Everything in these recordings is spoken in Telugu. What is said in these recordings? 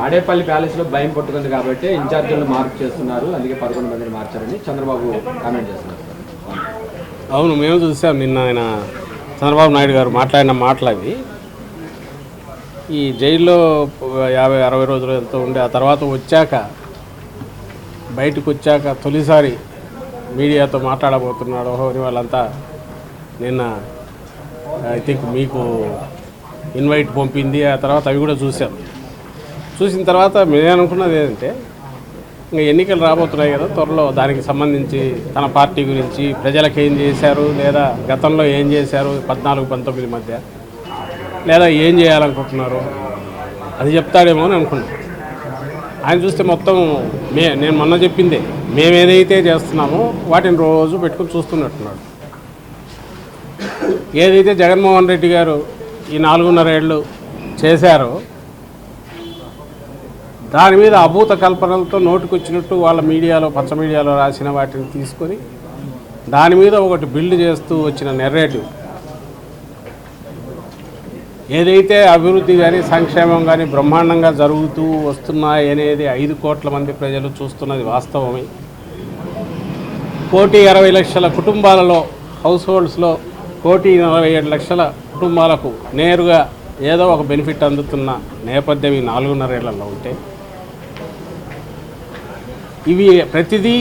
తాడేపల్లి ప్యాలెస్లో భయం పట్టుకుంది కాబట్టి ఇన్ఛార్జీలను మార్పు చేస్తున్నారు, అందుకే 11 మందిని మార్చారని చంద్రబాబు కామెంట్ చేస్తున్నారు. అవును, మేము చూసాం నిన్న ఆయన చంద్రబాబు నాయుడు గారు మాట్లాడిన మాటలు అవి. ఈ జైల్లో 50-60 రోజులు ఎంతో ఉండి ఆ తర్వాత వచ్చాక బయటకు వచ్చాక తొలిసారి మీడియాతో మాట్లాడబోతున్నాడు అని వాళ్ళంతా నిన్న ఐ థింక్ మీకు ఇన్వైట్ పంపింది. ఆ తర్వాత అవి కూడా చూసాం. చూసిన తర్వాత మేము అనుకున్నది ఏంటంటే ఇంకా ఎన్నికలు రాబోతున్నాయి కదా త్వరలో, దానికి సంబంధించి తన పార్టీ గురించి ప్రజలకు ఏం చేశారు, లేదా గతంలో ఏం చేశారు 14-19 మధ్య, లేదా ఏం చేయాలనుకుంటున్నారు అది చెప్తాడేమో అని అనుకున్నాను. ఆయన చూస్తే మొత్తం నేను మొన్న చెప్పిందే, మేము ఏదైతే చేస్తున్నామో వాటిని రోజు పెట్టుకుని చూస్తున్నట్టున్నాడు. ఏదైతే జగన్మోహన్ రెడ్డి గారు ఈ 4.5 ఏళ్ళు చేశారో దాని మీద అభూత కల్పనలతో నోటికొచ్చినట్టు వాళ్ళ మీడియాలో పచ్చ మీడియాలో రాసిన వాటిని తీసుకొని దాని మీద ఒకటి బిల్డ్ చేస్తూ వచ్చిన నెరేటివ్, ఏదైతే అభివృద్ధి కానీ సంక్షేమం కానీ బ్రహ్మాండంగా జరుగుతూ వస్తున్నాయి అనేది 5 కోట్ల మంది ప్రజలు చూస్తున్నది వాస్తవమే. 1,60,00,000 కుటుంబాలలో హౌస్ హోల్డ్స్లో 1,47,00,000 కుటుంబాలకు నేరుగా ఏదో ఒక బెనిఫిట్ అందుతున్న నేపథ్యం ఈ 4.5 ఏళ్లలో ఉంటే, ఇవి ప్రతిదీ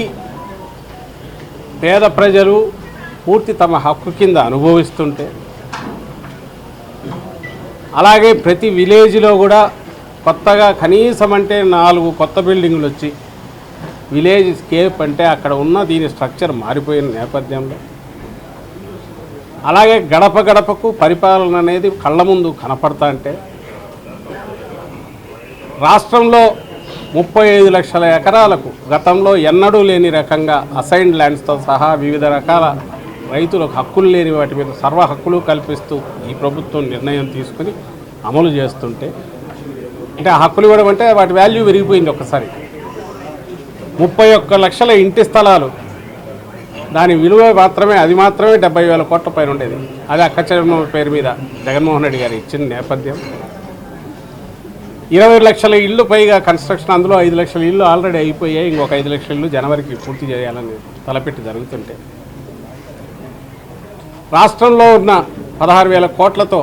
పేద ప్రజలు పూర్తి తమ హక్కు కింద అనుభవిస్తుంటే, అలాగే ప్రతి విలేజ్లో కూడా కొత్తగా కనీసం అంటే 4 కొత్త బిల్డింగులు వచ్చి విలేజ్ స్కేప్ అంటే అక్కడ ఉన్న దీని స్ట్రక్చర్ మారిపోయిన నేపథ్యంలో, అలాగే గడప గడపకు పరిపాలన అనేది కళ్ళ ముందు కనపడతా అంటే, రాష్ట్రంలో 35 లక్షల ఎకరాలకు గతంలో ఎన్నడూ లేని రకంగా అసైన్డ్ ల్యాండ్స్తో సహా వివిధ రకాల రైతులకు హక్కులు లేని వాటి మీద సర్వ హక్కులు కల్పిస్తూ ఈ ప్రభుత్వం నిర్ణయం తీసుకుని అమలు చేస్తుంటే, అంటే ఆ హక్కులు ఇవ్వడం అంటే వాటి వాల్యూ పెరిగిపోయింది ఒక్కసారి. 31 లక్షల ఇంటి స్థలాలు, దాని విలువ మాత్రమే 70,000 కోట్ల పైన ఉండేది. అది అక్క చెల్లెమ్మ పేరు మీద జగన్మోహన్ రెడ్డి గారు ఇచ్చిన నేపథ్యం. 20 లక్షల ఇళ్ళు పైగా కన్స్ట్రక్షన్, అందులో 5 లక్షల ఇళ్ళు ఆల్రెడీ అయిపోయాయి, ఇంకొక 5 లక్షల ఇళ్ళు జనవరికి పూర్తి చేయాలని తలపెట్టి జరుగుతుంటే, రాష్ట్రంలో ఉన్న 16,000 కోట్లతో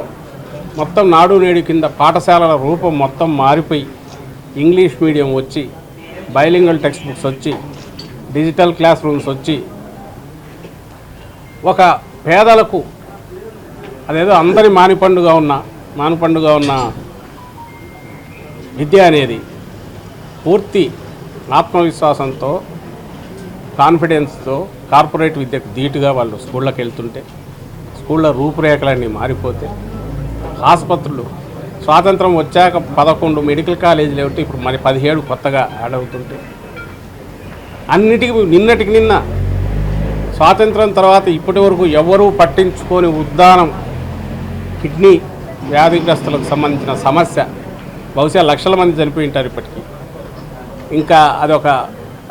మొత్తం నాడు నేడు కింద పాఠశాలల రూపం మొత్తం మారిపోయి ఇంగ్లీష్ మీడియం వచ్చి, బైలింగల్ టెక్స్ట్ బుక్స్ వచ్చి, డిజిటల్ క్లాస్ రూమ్స్ వచ్చి, ఒక పేదలకు అదేదో అందరి మానిపండుగా ఉన్న విద్య అనేది పూర్తి ఆత్మవిశ్వాసంతో కాన్ఫిడెన్స్తో కార్పొరేట్ విద్యకు ధీటుగా వాళ్ళు స్కూళ్ళకి వెళ్తుంటే, స్కూళ్ళ రూపురేఖలన్నీ మారిపోతే, ఆసుపత్రులు స్వాతంత్రం వచ్చాక 11 మెడికల్ కాలేజీలు ఏమిటి ఇప్పుడు మరి 17 కొత్తగా యాడ్ అవుతుంటే, అన్నిటికీ నిన్నటికి నిన్న స్వాతంత్రం తర్వాత ఇప్పటి వరకు ఎవరూ పట్టించుకొని ఉద్దానం కిడ్నీ వ్యాధిగ్రస్తులకు సంబంధించిన సమస్య బహుశా లక్షల మంది చనిపోయి ఉంటారు ఇప్పటికీ. ఇంకా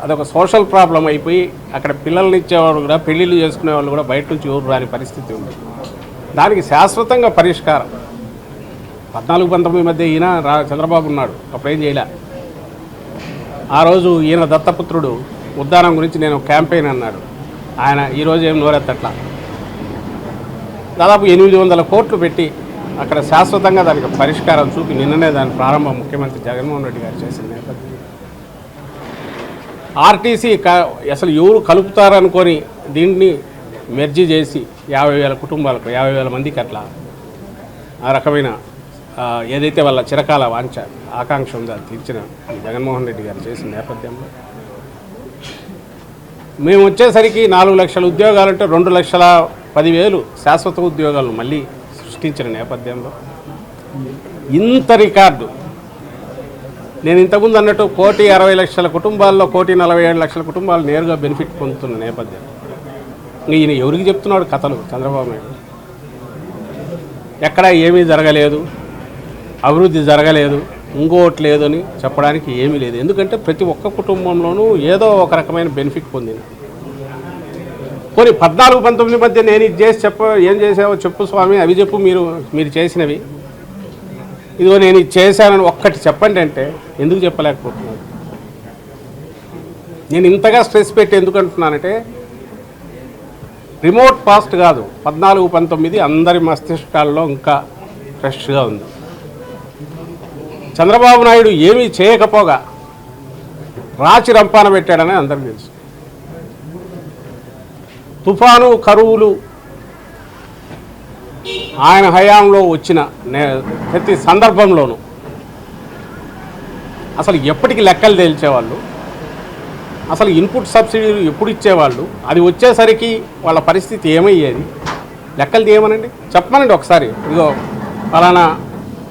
అదొక సోషల్ ప్రాబ్లం అయిపోయి అక్కడ పిల్లల్ని ఇచ్చేవాళ్ళు కూడా, పెళ్ళిళ్ళు చేసుకునే వాళ్ళు కూడా బయట నుంచి ఎవరు రాని పరిస్థితి ఉంది. దానికి శాశ్వతంగా పరిష్కారం 14-19 మధ్య ఈయన చంద్రబాబు ఉన్నాడు, అప్పుడేం చేయలే. ఆ రోజు ఈయన దత్తపుత్రుడు ఉద్దానం గురించి నేను క్యాంపెయిన్ అన్నాడు, ఆయన ఈరోజు ఏం నోరెత్తట్లా. దాదాపు 800 కోట్లు పెట్టి అక్కడ శాశ్వతంగా దానికి పరిష్కారం చూపి నిన్ననే దాని ప్రారంభం ముఖ్యమంత్రి జగన్మోహన్ రెడ్డి గారు చేసిన నేపథ్యం. ఆర్టీసీ అసలు ఎవరు కలుపుతారనుకొని దీన్ని మెర్జీ చేసి 50,000 కుటుంబాలకు 50,000 మందికి అట్లా ఆ రకమైన ఏదైతే వాళ్ళ చిరకాల వాంఛ ఆకాంక్ష ఉందో అది తీర్చిన జగన్మోహన్ రెడ్డి గారు చేసిన నేపథ్యంలో, మేము వచ్చేసరికి 4 లక్షల ఉద్యోగాలంటే 2,10,000 శాశ్వత ఉద్యోగాలను మళ్ళీ సృష్టించిన నేపథ్యంలో ఇంత రికార్డు. నేను ఇంతకుముందు అన్నట్టు 1,60,00,000 కుటుంబాల్లో 1,47,00,000 కుటుంబాలు నేరుగా బెనిఫిట్ పొందుతున్న నేపథ్యం. ఈయన ఎవరికి చెప్తున్నాడు కథలు చంద్రబాబు నాయుడు? ఎక్కడా ఏమీ జరగలేదు, అభివృద్ధి జరగలేదు, ఇంకోటి లేదని చెప్పడానికి ఏమీ లేదు. ఎందుకంటే ప్రతి ఒక్క కుటుంబంలోనూ ఏదో ఒక రకమైన బెనిఫిట్ పొందింది. పోనీ 14-19 మధ్య నేను ఇది చేసి ఏం చేసావో చెప్పు స్వామి, అవి చెప్పు మీరు చేసినవి. ఇదిగో నేను ఇది చేశానని ఒక్కటి చెప్పండి అంటే ఎందుకు చెప్పలేకపోతున్నాను? నేను ఇంతగా స్ట్రెస్ పెట్టి ఎందుకు అంటున్నానంటే రిమోట్ పాస్ట్ కాదు, 14-19 అందరి మస్తిష్కాల్లో ఇంకా ఫ్రెష్గా ఉంది. చంద్రబాబు నాయుడు ఏమీ చేయకపోగా రాచి రంపాన పెట్టాడని అందరికీ తెలుసు. తుఫాను, కరువులు ఆయన హయాంలో వచ్చిన ప్రతి సందర్భంలోనూ అసలు ఎప్పటికి లెక్కలు తేల్చేవాళ్ళు, అసలు ఇన్పుట్ సబ్సిడీలు ఎప్పుడు ఇచ్చేవాళ్ళు, అది వచ్చేసరికి వాళ్ళ పరిస్థితి ఏమయ్యేది, లెక్కలు తీయమనండి, చెప్పమనండి ఒకసారి. ఇదిగో ఫలానా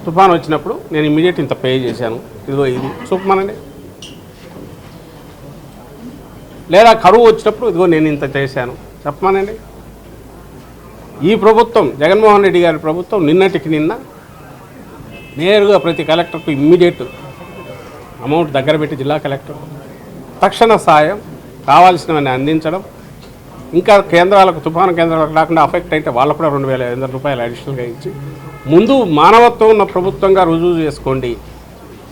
తుఫాను వచ్చినప్పుడు నేను ఇమ్మీడియట్ ఇంత పే చేశాను, ఇదిగో ఇది చూపమనండి. లేదా కరువు వచ్చినప్పుడు ఇదిగో నేను ఇంత చేశాను చెప్పమనండి. ఈ ప్రభుత్వం, జగన్మోహన్ రెడ్డి గారి ప్రభుత్వం నిన్నటికి నిన్న నేరుగా ప్రతి కలెక్టర్కు ఇమ్మీడియట్ అమౌంట్ దగ్గర పెట్టి జిల్లా కలెక్టర్ తక్షణ సాయం కావాల్సినవన్నీ అందించడం, ఇంకా కేంద్రాలకు, తుఫాను కేంద్రాలకు రాకుండా అఫెక్ట్ అయితే వాళ్ళకు కూడా 2,500 రూపాయలు అడిషనల్గా ఇచ్చి ముందు మానవత్వం ఉన్న ప్రభుత్వంగా రుజువు చేసుకోండి,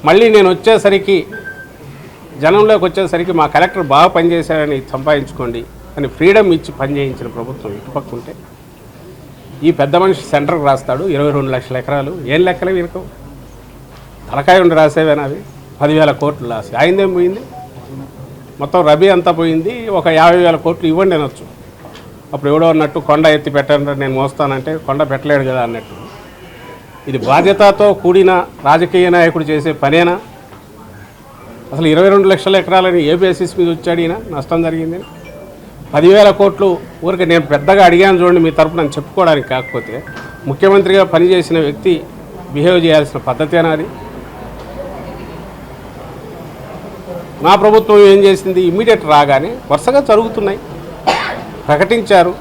మళ్ళీ నేను వచ్చేసరికి జనంలోకి వచ్చేసరికి మా కలెక్టర్ బాగా పనిచేశారని సంపాదించుకోండి అని ఫ్రీడమ్ ఇచ్చి పనిచేయించిన ప్రభుత్వం ఇటుపక్క ఉంటే ఈ పెద్ద మనిషి సెంటర్కి రాస్తాడు 22 లక్షల ఎకరాలు. ఏం లెక్కలే వీరికి? తలకాయ ఉండి రాసేవేనా అవి? 10,000 కోట్లు రాసి అయిందేం పోయింది? మొత్తం రబీ అంతా పోయింది. ఒక 50,000 కోట్లు ఇవ్వండి అనొచ్చు. అప్పుడు ఎవడో అన్నట్టు కొండ ఎత్తి పెట్టండి నేను మోస్తానంటే కొండ పెట్టలేడు కదా అన్నట్టు. ఇది బాధ్యతతో కూడిన రాజకీయ నాయకుడు చేసే పనేనా? అసలు 22 లక్షల ఎకరాలని ఏ బేసిస్ మీద వచ్చాడు ఈయన? నష్టం జరిగింది 10,000 కోట్లు. ఊరికి నేను పెద్దగా అడిగాను చూడండి మీ తరపున అని చెప్పుకోవడానికి, కాకపోతే ముఖ్యమంత్రిగా పనిచేసిన వ్యక్తి బిహేవ్ చేయాల్సిన పద్ధతేనా అది? మా ప్రభుత్వం ఏం చేసింది? ఇమ్మీడియట్ రాగానే వరుసగా జరుగుతున్నాయి, ప్రకటించారు.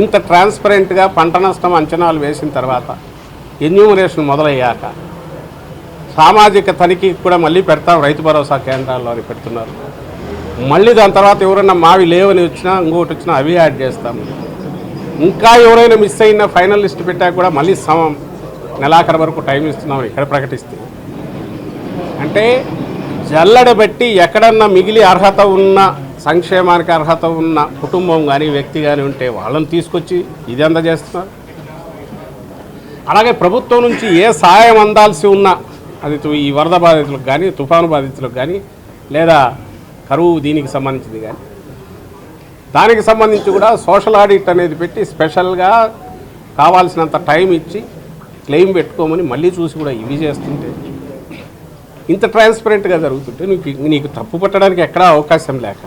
ఇంత ట్రాన్స్పరెంట్గా పంట నష్టం అంచనాలు వేసిన తర్వాత ఎన్యూమరేషన్ మొదలయ్యాక సామాజిక తనిఖీకి కూడా మళ్ళీ పెడతాం, రైతు భరోసా కేంద్రాల్లో అని పెడుతున్నారు. మళ్ళీ దాని తర్వాత ఎవరైనా మావి లేవని వచ్చినా ఇంకోటి వచ్చినా అవి యాడ్ చేస్తాము. ఇంకా ఎవరైనా మిస్ అయినా ఫైనల్ లిస్ట్ పెట్టాక కూడా మళ్ళీ నెలాఖరు వరకు టైం ఇస్తున్నామని ఇక్కడ ప్రకటిస్తే, అంటే జల్లడబెట్టి ఎక్కడన్నా మిగిలి అర్హత ఉన్న, సంక్షేమానికి అర్హత ఉన్న కుటుంబం కానీ వ్యక్తి కానీ ఉంటే వాళ్ళని తీసుకొచ్చి ఇది అందజేస్తున్నారు. అలాగే ప్రభుత్వం నుంచి ఏ సహాయం అందాల్సి ఉన్నా, అది ఈ వరద బాధితులకు కానీ, తుఫాను బాధితులకు కానీ, లేదా కరువు దీనికి సంబంధించింది కానీ, దానికి సంబంధించి కూడా సోషల్ ఆడిట్ అనేది పెట్టి స్పెషల్గా కావాల్సినంత టైం ఇచ్చి క్లెయిమ్ పెట్టుకోమని మళ్ళీ చూసి కూడా ఇవి చేస్తుంటే, ఇంత ట్రాన్స్పరెంట్గా జరుగుతుంటే నీకు తప్పు పట్టడానికి ఎక్కడా అవకాశం లేక